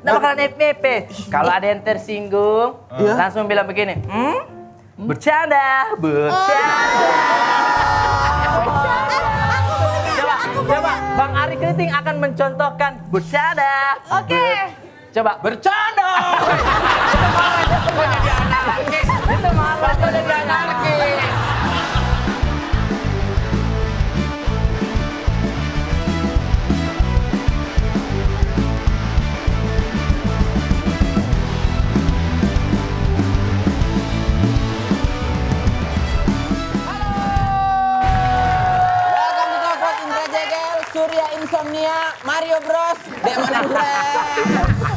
Nggak bakalan FYP. Kalau ada yang tersinggung, langsung bilang begini. Bercanda, bercanda. Coba, Bang Ari Kriting akan mencontohkan bercanda. Oke. Coba. Bercanda. Itu malah jadi anarkis. Surya Insomnia, Mario Bros, Demon and Friends.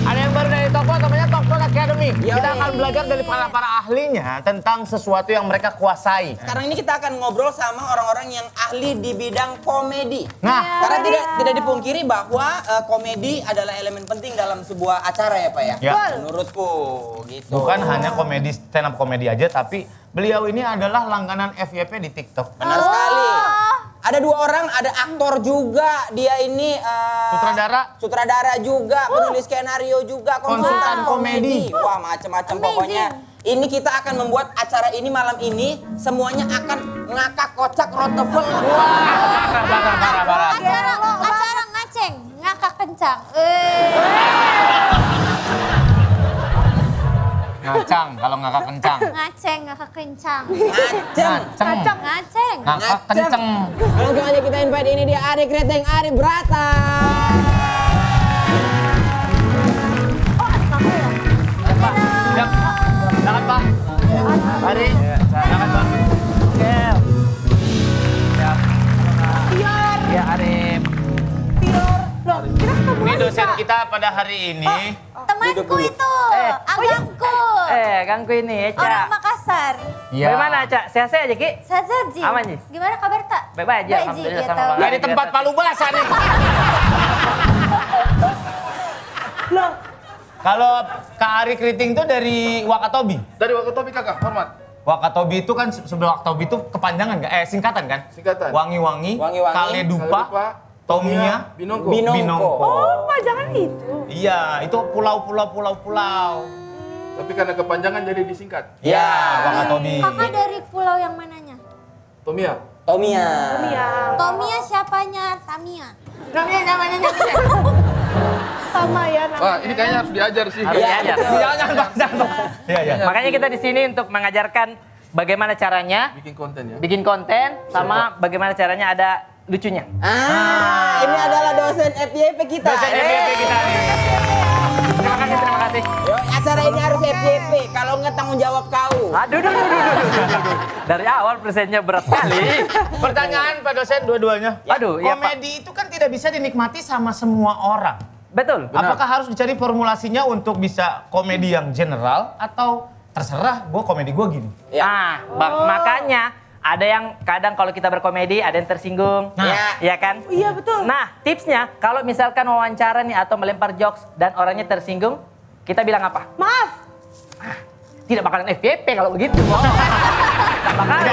Ada yang baru dari Tokpot, namanya Tokpot Academy. Kita akan belajar dari para ahlinya tentang sesuatu yang mereka kuasai. Sekarang ini kita akan ngobrol sama orang-orang yang ahli di bidang komedi. Nah, karena tidak dipungkiri bahwa komedi adalah elemen penting dalam sebuah acara ya Pak ya. Ya. Menurutku gitu. bukan hanya komedi stand up komedi aja, tapi beliau ini adalah langganan FYP di TikTok. Benar sekali. Ada dua orang, ada aktor juga, dia ini sutradara juga, penulis skenario juga, konsultan komedi. Wah, macam-macam pokoknya. Ini kita akan membuat acara ini malam ini semuanya akan ngakak kocak roteful. Wah, parah. Acara ngaceng, ngakak kencang. Ngacang kalau ngakak kencang. Ngaceng, ngakak kencang. Ngaceng. Ngakak kenceng. Langsung aja kita invite, ini dia Ari Kriting, Ari Brata. Silakan Pak. Ari. Silakan Pak. Oke. Siap. Ya Arif. Loh, kita ketemu Ini lagi, dosen Kak. kita pada hari ini. Temanku itu, agangku. Ganggu ini ya, Cak. Orang Makassar. Iya. Bagaimana, Cak? Sehat-sehat aja, Ki? Sehat Ji. Aman, Ji? Gimana kabar tak? Baik-baik aja, Baik, Ji, alhamdulillah ya sama tahu. Bang. Nggak di tempat palu basah nih. Loh, Kalau Kak Ari Kriting tuh dari Wakatobi. Dari Wakatobi kakak, hormat. Wakatobi itu kan sebelum Wakatobi itu kepanjangan kan? Singkatan kan? Singkatan. Wangi-wangi, Kaledupa, Tomia, Binongko. oh jangan itu. Iya, itu pulau. Tapi karena kepanjangan jadi disingkat. Iya, Wakatobi. Kakak dari pulau yang mananya? Tomia. Tomia. Tomia siapanya? Tamia. Namanya. Sama ya namanya. Wah, ini kayaknya harus diajar sih. Harus diajar. Jangan, Bang. Iya. Makanya kita di sini untuk mengajarkan bagaimana caranya Bikin konten ya. bikin konten sama bagaimana caranya ada lucunya. Ini adalah dosen FYP kita. Dosen FYP kita nih. Terima kasih. Yo, acara ini harus FYP, kalau nggak tanggung jawab kau. Aduh. Dari awal presennya berat sekali. Pertanyaan Pak dosen dua-duanya. Aduh, ya, Pak. Komedi itu kan tidak bisa dinikmati sama semua orang. Betul. Benar. Apakah harus dicari formulasinya untuk bisa komedi yang general atau terserah komedi gue gini? Makanya ada yang kadang kalau kita berkomedi ada yang tersinggung. Iya kan? Iya betul. Nah, tipsnya kalau misalkan wawancara nih atau melempar jokes dan orangnya tersinggung, kita bilang apa? Maaf. Tidak bakalan FYP kalau begitu. Tidak bakalan.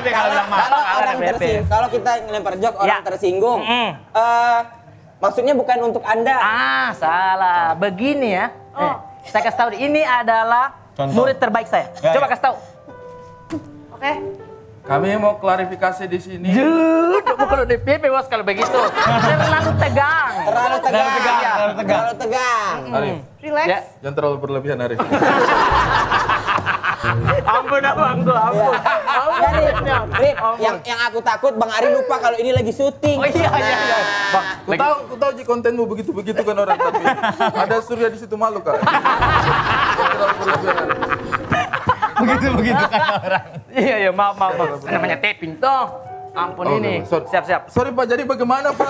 Kalau bilang Kalau kita ngelempar jok orang tersinggung, maksudnya bukan untuk Anda. Salah. Begini ya. Saya kasih tahu, ini adalah Contoh. murid terbaik saya. Ya, Coba ya. kasih tahu. Oke. Kami mau klarifikasi di sini. Kalau DPP bos kalau begitu. Terlalu tegang. Terlalu tegang. Terlalu tegang. Arif, Relax. Ya. jangan terlalu berlebihan Arif. Ampun abang gua, ampun. Jadi, Rip, yang aku takut Bang Ari lupa kalau ini lagi syuting. Oh iya. Bang, Ku tahu Ji kontenmu begitu kan orang, tapi ada Surya di situ malu kak. Jangan terlalu berlebihan Arif. Begitu kan orang. Iya, maaf. Namanya taping toh. Ampun Oh, ini. sorry. Siap. Sorry Pak, jadi bagaimana Pak?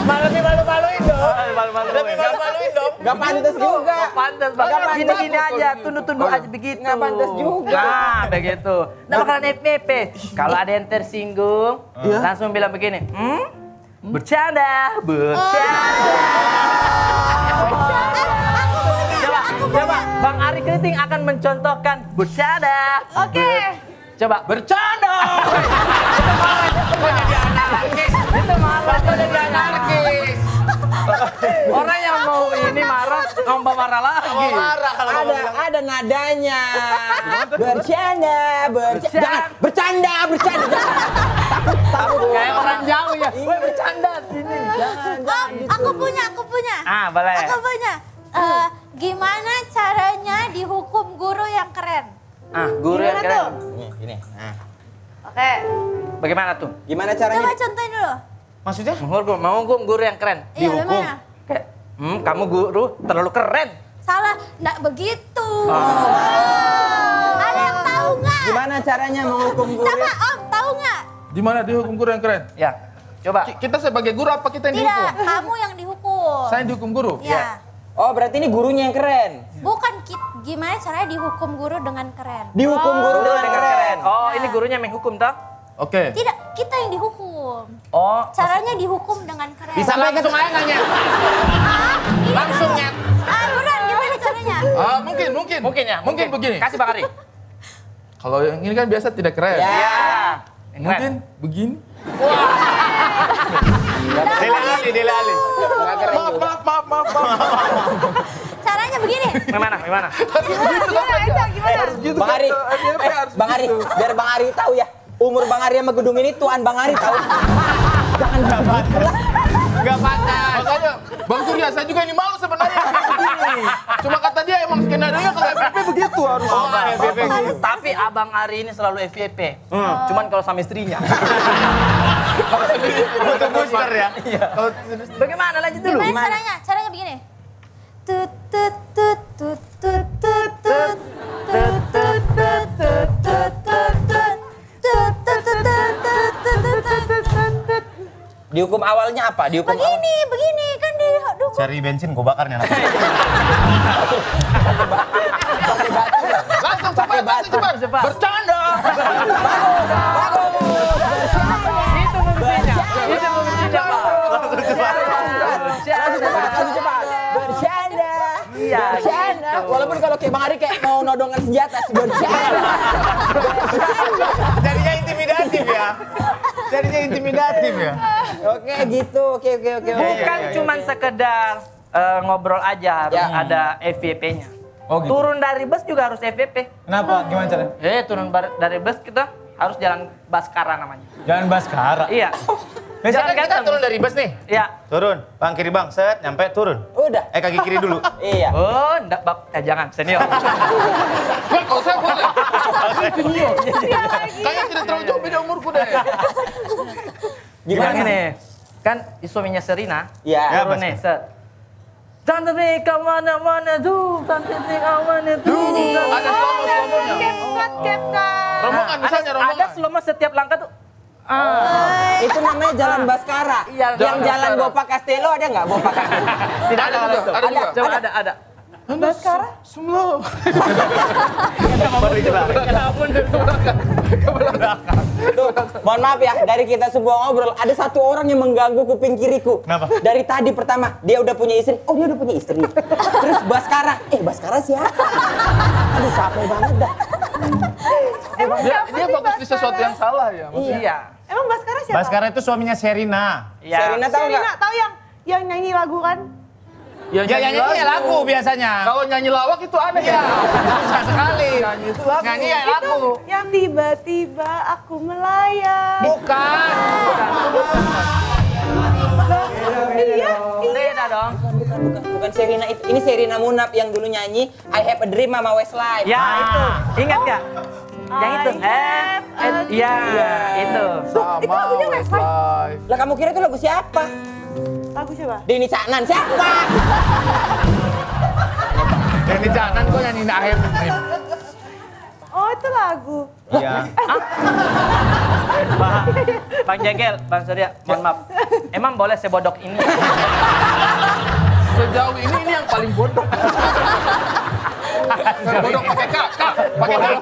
Malu-maluin dong. Malu-maluin dong. Gak pantas juga. Pantes banget. Gini-gini aja, tunduk-tunduk aja begitu. Nggak pantas juga. Nah, begitu. Nah, bakalan FYP. Kalau ada yang tersinggung, langsung bilang begini. Bercanda. Coba, Bang Ari Kriting akan mencontohkan bercanda. Oke. Coba. Bercanda. marah lagi. Marah kalau Bapak bilang. Ada nadanya. Bercanda. Jangan bercanda. Takut. Kayak orang jauh ya. Woi bercanda sini. Oh, aku punya. Ah, boleh. Aku punya. Gimana caranya dihukum guru yang keren? Ah, guru yang Gimana keren. tuh? Ini. Nah. Oke. Bagaimana tuh? Gimana caranya? Coba contohin dulu. Maksudnya? Menghukum guru yang keren. Iya, Dihukum. gimana? Kayak, kamu guru terlalu keren. Salah, nggak begitu. Ada yang tahu nggak? Gimana caranya menghukum guru? Coba Om, tahu nggak? Gimana dihukum guru yang keren? Ya, coba. Kita sebagai guru apa kita yang Tidak, dihukum? kamu yang dihukum. Saya yang dihukum guru? Ya. Oh, berarti ini gurunya yang keren. Bukan gimana caranya dihukum guru dengan keren. Dihukum guru dengan keren. Oh, ini gurunya menghukum toh? Oke. Tidak, kita yang dihukum. Oh, Caranya dihukum dengan keren. Bisa langsung aja nanya. Langsung nyet. Buruan, gimana caranya? Mungkin ya. Mungkin begini. Kasih Bang Ari. Kalau yang ini kan biasa tidak keren. Ya. Ya. Mungkin begini. Dele Ali. Maaf. Caranya begini. Gimana? Gimana? Gimana? Gitu Bang Ari, Bang Ari, biar Bang Ari tahu ya. Umur Bang Ari sama gedung ini tuan Bang Ari tahu. Jangan Gak pantas. Makanya Bang Surya, saya juga ini malu sebenarnya kayak begini. Cuma kata dia emang skenario kalau FVP begitu harus. Tapi Abang Ari ini selalu FYP. Cuman kalau sama istrinya. Butuh booster ya. Bagaimana lanjut dulu? Gimana caranya? Caranya begini. Tut tut tut tut tut tut tut tut tut tut tut tut tut tut. Tut tut tut tut tut tut tut tut. Dihukum awalnya apa? Dihukum Begini kan didukung. Cari bensin gue bakarnya. Langsung cepat. Bercanda. Itu fungsinya. Itu fungsinya, Pak. Bercanda. Iya. Bercanda. Walaupun kalau kayak Bang Ari kayak mau nodongan senjata, bercanda. Jadinya intimidatif ya. Oke gitu. Oke. Bukan cuman sekedar ngobrol aja, harus ada FYP-nya. Oh, gitu. Turun dari bus juga harus FYP. Kenapa? Gimana caranya? Turun dari bus kita harus jalan Baskara namanya. Jalan Baskara. Iya. Misalkan Jalan kita ganteng. turun dari bus nih. Iya. Turun, bang kiri bang, set, nyampe turun. Udah. Kaki kiri dulu. Iya. Oh, enggak, Bang. Jangan, senior. Kalau saya boleh. Kayaknya tidak terlalu jauh beda umurku deh. Gimana nih? Kan suaminya Serina. Iya. Turun nih, set. Cantik kemana-mana tuh, cantik kemana tuh. Ada slow-monya. Rombongan misalnya Ada rombongan. selama setiap langkah tuh. Itu namanya Jalan Baskara. Iya, Yang Jalan Jalan Baskara. Bopa Castello ada nggak Bopa Castello? Tidak ada juga, itu. ada juga. Coba ada. Baskara? Slow. Tuh, mohon maaf ya, dari kita semua ngobrol, ada satu orang yang mengganggu kuping kiriku. Kenapa? Dari tadi pertama, dia udah punya istri. Oh, dia udah punya istri. Terus Baskara. Baskara siapa? Aduh, capek banget dah. Dia fokus di sesuatu yang salah ya. Maksudnya. Iya. Emang Baskara siapa? Baskara itu suaminya Sherina. Iya. Serina tahu nggak? Serina, tahu yang nyanyi lagu kan? Ya, Ya nyanyinya lagu biasanya. Kalau nyanyi lawak itu aneh ya. Susah sekali. Nyanyi itu lagu. Nyanyi ya lagu. Yang tiba-tiba aku melayang. Bukan. Beda dong. Bukan Serina itu. Ini Serina Munaf yang dulu nyanyi I Have a Dream sama Westlife. Ya, itu. Ingat nggak? Yang itu. Iya, itu. Sama Westlife. Lah kamu kira itu lagu siapa? Lagu siapa? Denny Caknan siapa? Jadi jangan kok nyanyiin akhir dream. Oh, itu lagu. Iya. Bang Jegel, Bang Surya, mohon maaf. Emang boleh sebodok ini? Sejauh ini yang paling bodoh. Bodoh pakai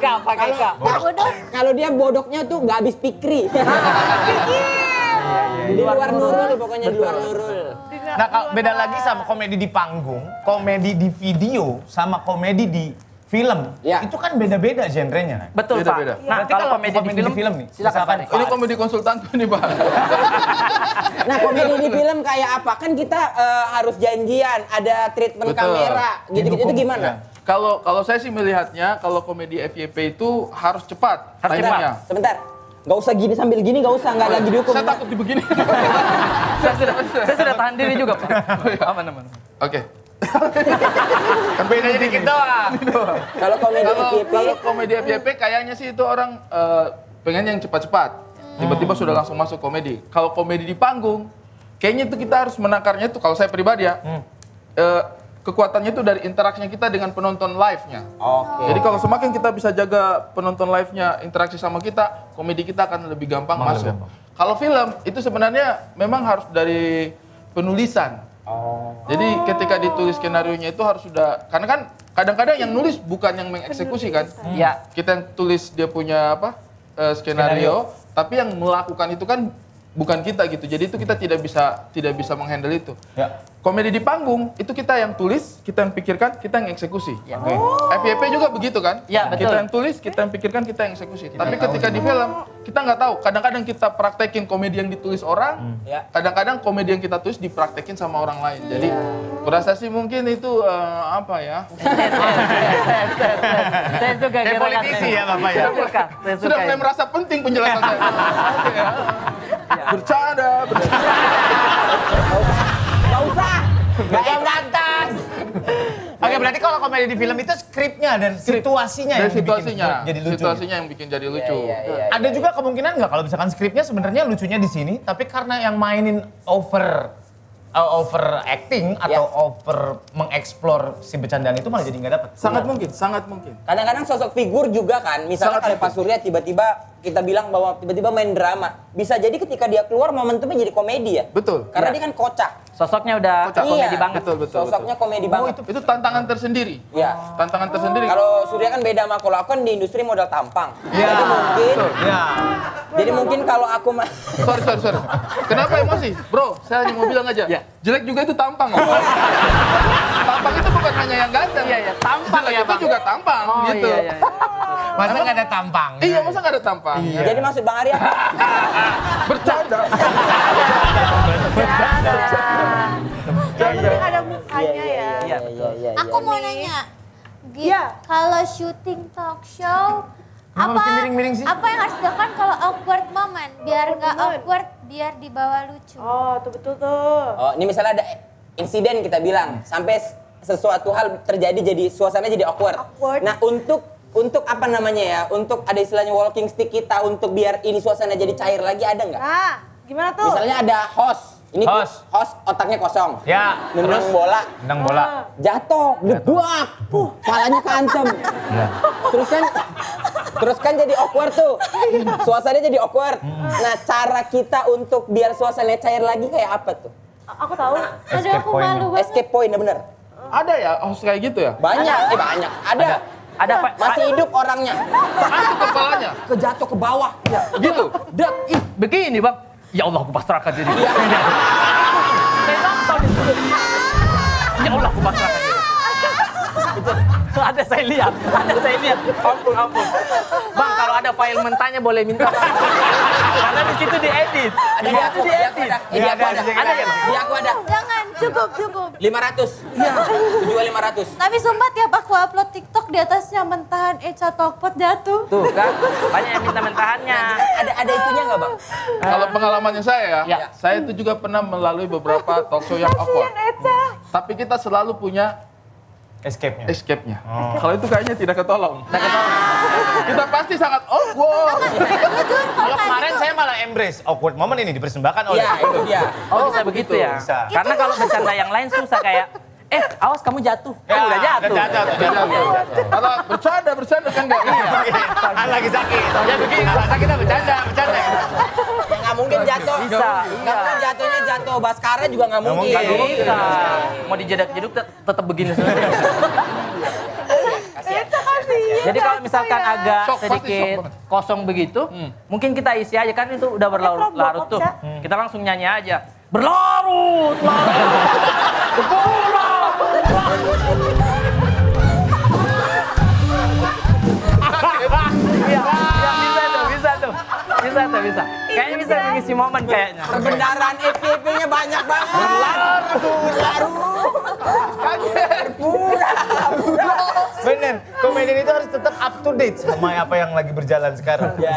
K. Pakai K. Kalau dia bodoknya tuh nggak habis pikri. Di luar Nurul, pokoknya di luar Nurul. Nah, kalau beda lagi sama komedi di panggung, komedi di video, sama komedi di film, itu kan beda-beda genrenya. Betul, Beda-beda. Pak. Nah, Berarti kalau kalau komedi di film nih, silakan, misalkan Pak. Ini komedi konsultanku nih, Pak. Nah, komedi di film kayak apa? Kan kita harus janjian, ada treatment Betul. kamera, gitu-gitu itu gimana? Kalau saya sih melihatnya, kalau komedi FYP itu harus cepat. Harus timingnya. Sebentar. Gak usah gini sambil gini, gak usah, nggak lagi dihukum. Saya takut dibegini. Saya sudah tahan diri juga, Pak. Aman. Oke. kan bedanya dikit doang. Kalau komedi FYP, Kalau komedi FYP kayaknya sih itu orang pengen yang cepat-cepat. Tiba-tiba sudah langsung masuk komedi. Kalau komedi di panggung, kayaknya itu kita harus menakarnya itu kalau saya pribadi ya. Kekuatannya itu dari interaksinya kita dengan penonton live-nya. Oke. Jadi kalau semakin kita bisa jaga penonton live-nya interaksi sama kita, komedi kita akan lebih gampang masuk. Kalau film itu sebenarnya memang harus dari penulisan. Jadi ketika ditulis skenarionya itu harus sudah, karena kan kadang-kadang yang nulis bukan yang mengeksekusi kan. Iya. Kita yang tulis dia punya skenario, tapi yang melakukan itu kan bukan kita gitu. Jadi itu kita tidak bisa menghandle itu. Ya. Komedi di panggung itu kita yang tulis, kita yang pikirkan, kita yang eksekusi. FYP juga begitu kan? Ya, betul. Kita yang tulis, kita yang pikirkan, kita yang eksekusi. Tapi ketika di film kita nggak tahu. Kadang-kadang kita praktekin komedi yang ditulis orang, kadang-kadang komedi yang kita tulis dipraktekin sama orang lain. Jadi kurasa sih mungkin itu apa ya? Saya suka Kayak gerakan politisi ini. ya, Bapak ya? Saya Sudah suka mulai ini. merasa penting penjelasan saya. Oke, ya. Bercanda. gak usah. Gak enakan. Oke, berarti kalau komedi di film itu skripnya dan situasinya Dari yang bikin situasinya, jadi lucu. situasinya yang bikin jadi lucu. Ada juga kemungkinan nggak kalau misalkan skripnya sebenarnya lucunya di sini, tapi karena yang mainin over acting atau over mengeksplor si bercandaan itu malah jadi nggak dapet. Sangat mungkin, sangat mungkin. Kadang-kadang sosok figur juga kan, misalnya kalau Pak Surya tiba-tiba kita bilang bahwa tiba-tiba main drama. Bisa jadi ketika dia keluar momentumnya jadi komedi ya. Betul. Karena dia kan kocak. Sosoknya udah komedi banget. Betul. Sosoknya komedi banget. Itu tantangan tersendiri. Iya. Tantangan tersendiri. Kalau Surya kan beda sama kalau aku kan di industri modal tampang. Iya. Jadi mungkin, Ya. jadi mungkin kalau aku Sorry. Kenapa emosi? Bro, saya hanya mau bilang aja. Jelek juga itu tampang. Tampang itu bukan hanya yang ganteng. Iya, tampang Jelek ya, itu Bang. juga tampang gitu. Iya. Masa nggak ada tampang? Iya, masa nggak ada tampang? jadi maksud Bang Arya Bercanda. Yang penting ada mukanya ya. Iya, betul. Aku mau nanya, kalau syuting talk show, Kenapa mesti miring-miring sih? apa yang harus dilakukan kalau awkward moment? Biar nggak awkward, biar dibawa lucu. Oh, tuh betul tuh. Oh, ini misalnya ada insiden kita bilang sampai sesuatu hal terjadi jadi suasana jadi awkward. Nah, untuk apa namanya ya? Untuk ada istilahnya walking stick kita untuk biar ini suasana jadi cair lagi ada nggak? Nah, gimana tuh? Misalnya ada host. Ini Host. otaknya kosong. Ya. Nendang bola, Tendang bola. jatuh, gebuak. Palanya kancem. Terus kan jadi awkward tuh. Suasananya jadi awkward. Nah, cara kita untuk biar suasana cair lagi kayak apa tuh? Aku tahu. Aduh, aku malu banget. Escape point, bener. Ada ya host kayak gitu ya? Banyak, banyak. Ada. Masih hidup orangnya. Itu kepalanya. Kejatuh ke bawah. Gitu. Begini, Bang. Ya Allah, aku pasrahkan diri. Saya nonton itu. Ya Allah, aku pasrahkan diri. Ada saya lihat. Ampun. Bang, kalau ada file mentahnya boleh minta. Karena di situ diedit. Ada di aku, Di edit. Di aku ada. Ada ya, Bang? Di aku ada. Jangan, cukup. 500. Iya. Jual 500. Tapi sumpah tiap aku upload TikTok di atasnya mentahan Eca Tokpot jatuh. Tuh kan, banyak yang minta mentahannya. Ada itunya nggak, Bang? Kalau pengalamannya saya Ya. saya itu juga pernah melalui beberapa talk show yang awkward. Tapi kita selalu punya Escape-nya. escape-nya. Kalau itu kayaknya tidak ketolong. Kita pasti sangat awkward. Kalau kemarin saya malah embrace awkward moment ini dipersembahkan oleh. Iya, itu dia. Oh, bisa begitu ya? Bisa. Karena kalau bercanda yang lain susah kayak, awas kamu jatuh. Ya, Udah jatuh. Udah jatuh. Kalau bercanda kan nggak iya. Lagi sakit. Ya begini, kalau sakit bercanda. Ya nggak mungkin jatuh. Bisa, Nggak mungkin jatuhnya jatuh. Baskara juga nggak mungkin. Nggak bisa. Mau dijedak-jeduk tetap begini sebenarnya. Jadi kalau misalkan agak Shock, pasti sedikit shock banget. kosong begitu, mungkin kita isi aja kan itu udah berlarut-larut tuh. Kita langsung nyanyi aja. Berlarut, larut. bisa. Kayaknya bisa mengisi momen kayaknya. Kebenaran FYP-nya banyak banget. Berlaru. Kaget. Pura. Bener, komedian itu harus tetap up to date sama apa yang lagi berjalan sekarang. Ya,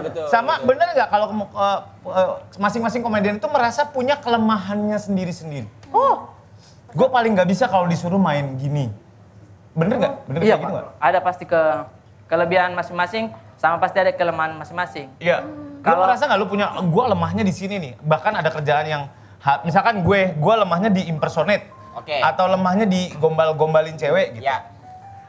betul. Sama bener nggak kalau masing-masing komedian itu merasa punya kelemahannya sendiri-sendiri? Oh, Gue paling nggak bisa kalau disuruh main gini. Bener nggak? Bener Iya, kayak gitu Pak. nggak? Ada pasti kelebihan masing-masing sama pasti ada kelemahan masing-masing. Iya. Kalau merasa nggak lu punya, gue lemahnya di sini nih. Bahkan ada kerjaan yang, misalkan gue lemahnya di impersonate. Oke. Atau lemahnya di gombal-gombalin cewek gitu. Ya.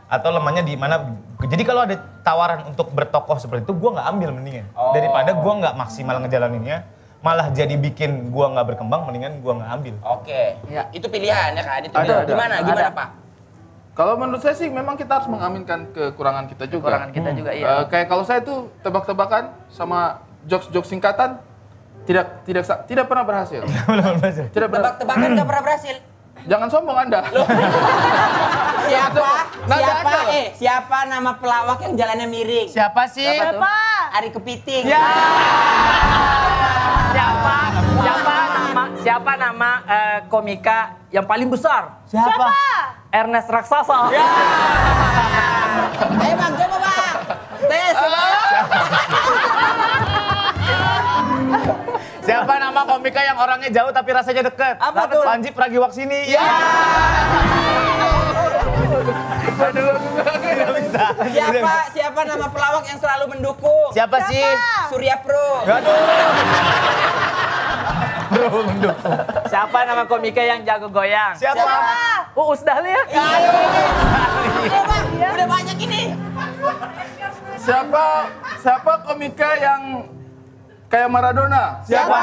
Atau lemahnya di mana. Jadi kalau ada tawaran untuk bertokoh seperti itu, gue nggak ambil mendingan. Oh. Daripada gue nggak maksimal ngejalaninnya, malah jadi bikin gue nggak berkembang, mendingan gue nggak ambil. Oke. Ya. Itu pilihan ya kan? Itu Ada. Gimana Ada. Pak? Kalau menurut saya sih memang kita harus mengaminkan kekurangan kita juga. Kekurangan kita juga, iya. Kayak kalau saya tuh tebak-tebakan sama jokes-jokes singkatan tidak pernah berhasil. Tidak pernah. Tebak-tebakan nggak pernah berhasil. Jangan sombong Anda. Siapa nama pelawak yang jalannya miring? Siapa sih? apa? Ari Kepiting. Ya. Siapa nama komika yang paling besar? Siapa? Ernest Raksasa. Ayo Bang, coba Bang. Tes. Siapa nama komika yang orangnya jauh tapi rasanya deket? Apa tuh? Panji Pragiwaksono. Ya. Aduh, nggak bisa. Siapa nama pelawak yang selalu mendukung? Siapa sih? Surya Pro. Aduh. Bro, mendukung. Siapa nama komika yang jago goyang? Siapa? Uus Dahlia. Ayo. Bang, udah banyak ini. Siapa komika yang kayak Maradona? Siapa?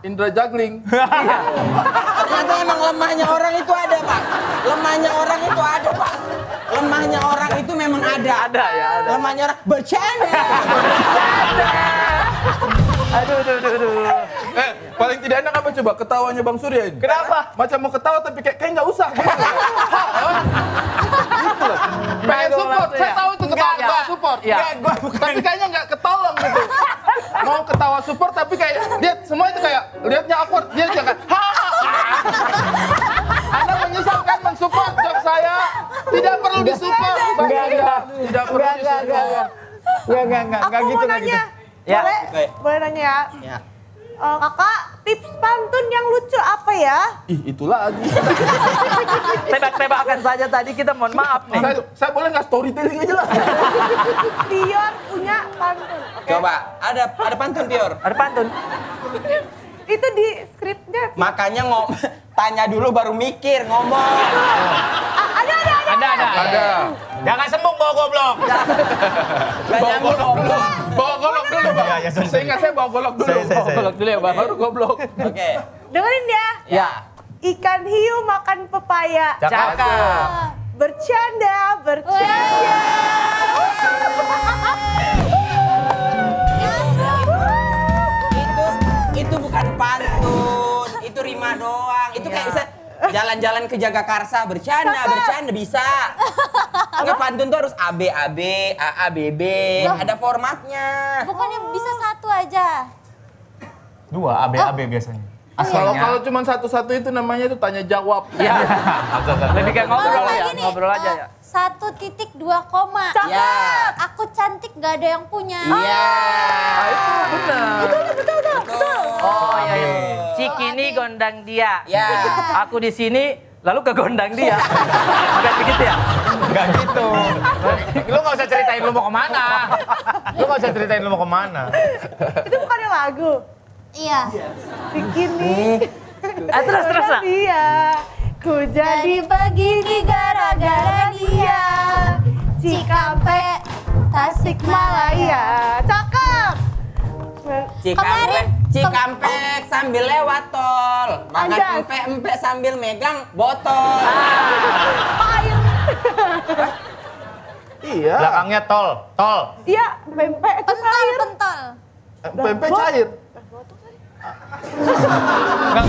Indra Jagling. Ternyata emang lemahnya orang itu ada, Pak. Lemahnya orang itu ada, Pak. Lemahnya orang itu memang ada. Ada. Lemahnya orang bercanda. Aduh. Paling tidak enak apa coba ketawanya Bang Surya ini? Kenapa? Macam mau ketawa tapi kayak nggak usah. Gitu loh. Pengen support, saya tahu itu ketawa Enggak. support. Iya. Tapi kayaknya nggak ketolong gitu. Mau ketawa support tapi kayak lihat semua itu kayak lihatnya awkward, dia jangan. Anda menyesatkan mensupport job saya, tidak perlu disupport. Enggak. Tidak perlu disupport. Enggak Aku gitu, mau enggak gitu. nanya. Ya. Boleh? Oke. Boleh nanya ya? Ya. Kakak, tips pantun yang lucu apa ya? Ih, itu lagi. Tebak-tebakan saja tadi kita mohon maaf nih. Saya boleh nggak storytelling aja lah. Pior punya pantun. Oke. Coba, ada pantun Pior. Ada pantun. Itu di skripnya. Makanya tanya dulu baru mikir ngomong. Ada. Jangan sembung bawa goblok. Tanya ngomong. Bawa golok dulu, Bang. Iya, sorry. Saya ingat saya bawa golok dulu. Saya. Bawa golok dulu ya, Bang. Baru goblok. Oke. Dengerin ya. Ya. Ikan hiu makan pepaya. Cakep. Bercanda. Itu bukan pantun, itu rima doang. Itu kayak bisa jalan-jalan ke Jagakarsa bercanda bisa. Enggak, pantun tuh harus ABAB, AABB, ada formatnya. Bukannya bisa satu aja? 2 AB biasanya. Kalau cuma satu-satu itu namanya itu tanya jawab. Ya. Lebih kayak ngobrol Kalau ya, kayak gini, ngobrol aja ya. 1.2 koma. Ya. Aku cantik gak ada yang punya. Iya. Itu benar. Betul. Oh iya. Cikini gondang dia. Ya. Aku di sini lalu ke gondang dia. Bukan begitu ya? Enggak gitu. Lu nggak usah ceritain lu mau kemana. Itu bukannya lagu. Iya. Bikini. Terus. Dia. Ku jadi begini gara-gara dia. Cikampek, Tasikmalaya. Cakep. Cikampek sambil lewat tol. Makan Anjas. empek sambil megang botol. Air. Iya. Belakangnya tol. Iya, pempek itu air. Pentol. Pempek cair. Enggak.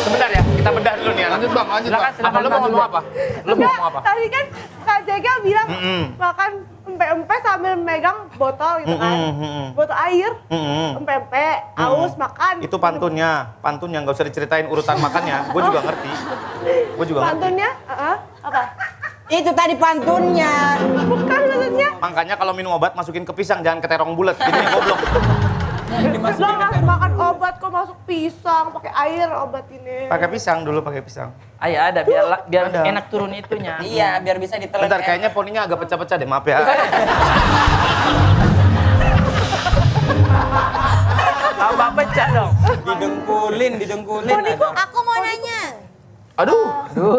Sebentar ya, kita bedah dulu nih. Lanjut bang, lanjut bang. Apa lu mau ngomong apa? Lu mau ngomong apa? Tadi kan Kak Jega bilang makan empe-empe sambil megang botol gitu kan. Botol air, empe-empe, aus, makan. Itu pantunnya, nggak usah diceritain urutan makannya. Gue juga ngerti. Pantunnya, apa? Itu tadi pantunnya. Bukan maksudnya. Makanya kalau minum obat masukin ke pisang, jangan ke terong bulat. Ini yang goblok. Lo nggak makan obat kok masuk pisang, pakai air obat ini. Pakai pisang dulu, pakai pisang. Ayo ada biar Ada. enak turun itunya. Iya, biar bisa ditelan. Bentar, kayaknya poninya agak pecah-pecah deh, maaf ya. Tambah pecah dong. Didengkulin. Aku mau nanya. Aduh.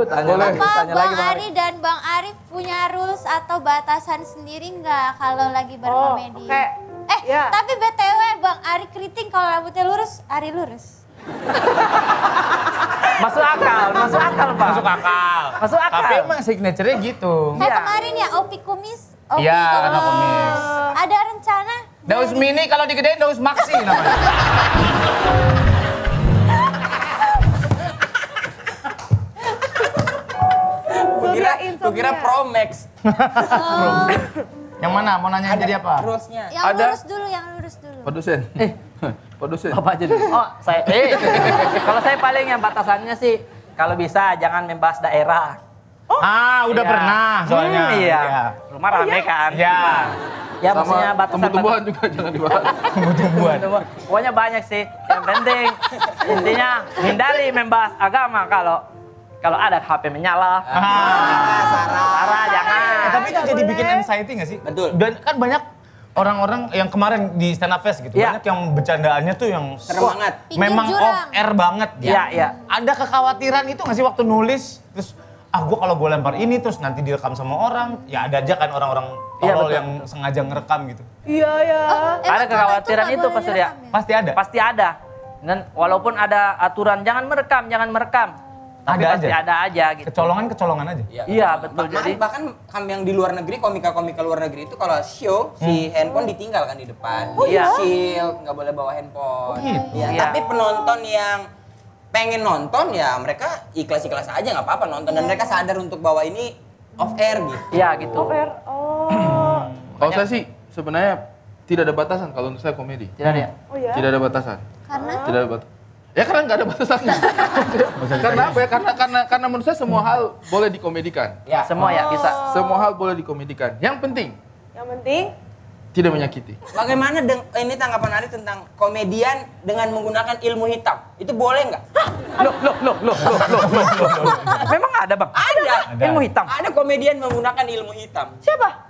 Tanya lagi. Apa Tanya lagi Bang Ari dan Bang Arif punya rules atau batasan sendiri nggak kalau lagi berkomedi? kayak- ya. Tapi BTW Bang Ari keriting kalau rambutnya lurus, Ari lurus. Masuk akal, Pak. Masuk akal. Masuk akal. Tapi emang signature-nya gitu. Kayak Iya. kemarin ya Opi kumis. Iya, karena kumis. Ada rencana? Daus mini kalau digedein daus maxi namanya. Gua kira Pro Max. Yang mana? Mau nanya jadi apa? Rulesnya. Yang Ada. lurus dulu. Produsen. Produsen. Apa aja dulu? Oh, kalau saya paling yang batasannya sih kalau bisa jangan membahas daerah. Udah Iya. pernah soalnya. Iya. Rumah rame kan. Iya. Ya maksudnya Sama batasan tumbuh-tumbuhan juga jangan dibahas. Tumbuh-tumbuhan. Pokoknya banyak sih. Yang penting intinya hindari membahas agama kalau ada HP menyala. Sarah jangan. Tapi itu jadi bikin anxiety nggak sih? Betul. Dan kan banyak orang-orang yang kemarin di stand up fest gitu, Iya. banyak yang bercandaannya tuh yang Serem wah, banget. memang Pinggir jurang. off air banget. Iya, iya. Ada kekhawatiran itu nggak sih waktu nulis, terus gue kalau gue lempar ini terus nanti direkam sama orang, ya ada aja kan orang-orang Iya, tolol betul. yang sengaja ngerekam gitu. Iya, ya. Ada kekhawatiran itu Pak Surya. Pasti ada. Pasti ada. Dan walaupun ada aturan jangan merekam. Tapi Ada pasti aja. ada aja gitu. Kecolongan aja. Iya, betul. Jadi Bahkan yang di luar negeri, komika-komika luar negeri itu kalau show, si handphone ditinggal kan di depan. iya. Shield, nggak boleh bawa handphone. gitu? Ya, Iya. Tapi penonton yang pengen nonton ya mereka ikhlas-ikhlas aja nggak apa-apa nonton. Dan mereka sadar untuk bawa ini off air gitu. iya gitu. Fair. Oh. Kalau saya sih sebenarnya tidak ada batasan kalau untuk saya komedi. Tidak ada ya? Oh ya. Tidak ada batasan. Karena Tidak ada batasan. Ya karena nggak ada batasannya. Karena apa ya? Karena menurut saya semua hal boleh dikomedikan. Ya. Semua ya bisa. Semua hal boleh dikomedikan. Yang penting Yang penting tidak menyakiti. Bagaimana ini tanggapan Ari tentang komedian dengan menggunakan ilmu hitam? Itu boleh nggak? Loh. Memang ada Bang? Ada. Ilmu hitam. Ada komedian menggunakan ilmu hitam. siapa?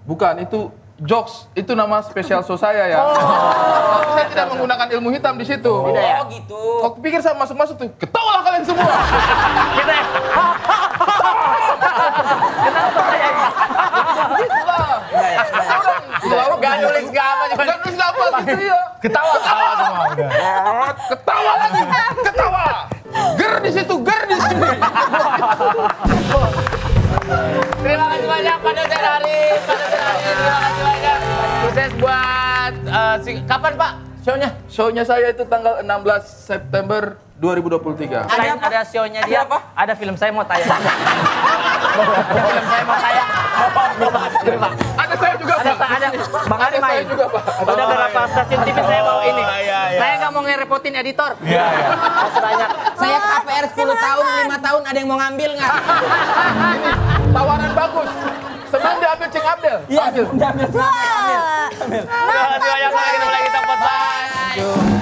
Bukan, itu jokes. Itu nama spesial show saya ya. Saya tidak menggunakan ilmu hitam di situ. Tidak ya? Oh gitu. Kok pikir saya masuk-masuk tuh, ketawalah kalian semua. Kita ya. Kenapa saya ini? Gak nulis gak apa, cuma Gak nulis apa gitu ya. ketawa semua udah. Ketawa lagi, ketawa. Ger di situ, ger di sini. Terima kasih banyak pada Ari. Terima kasih banyak. Sukses buat kapan Pak show-nya? Show-nya saya itu tanggal 16 September 2023. Selain ada show-nya dia, ada film saya mau tayang. Ada film saya mau tayang. Ada saya juga, Pak. Ada Bang Ari Ada saya main. juga, Pak. Udah berapa stasiun TV saya mau ini. iya. Saya nggak mau ngerepotin editor. Iya. Masih banyak. Saya KPR 10 tahun, 5 tahun ada yang mau ngambil nggak? Ini tawaran bagus. Senang diambil Cing Abdel. Iya, Ambil. diambil. wah. Terima kasih banyak lagi kita buat Bye.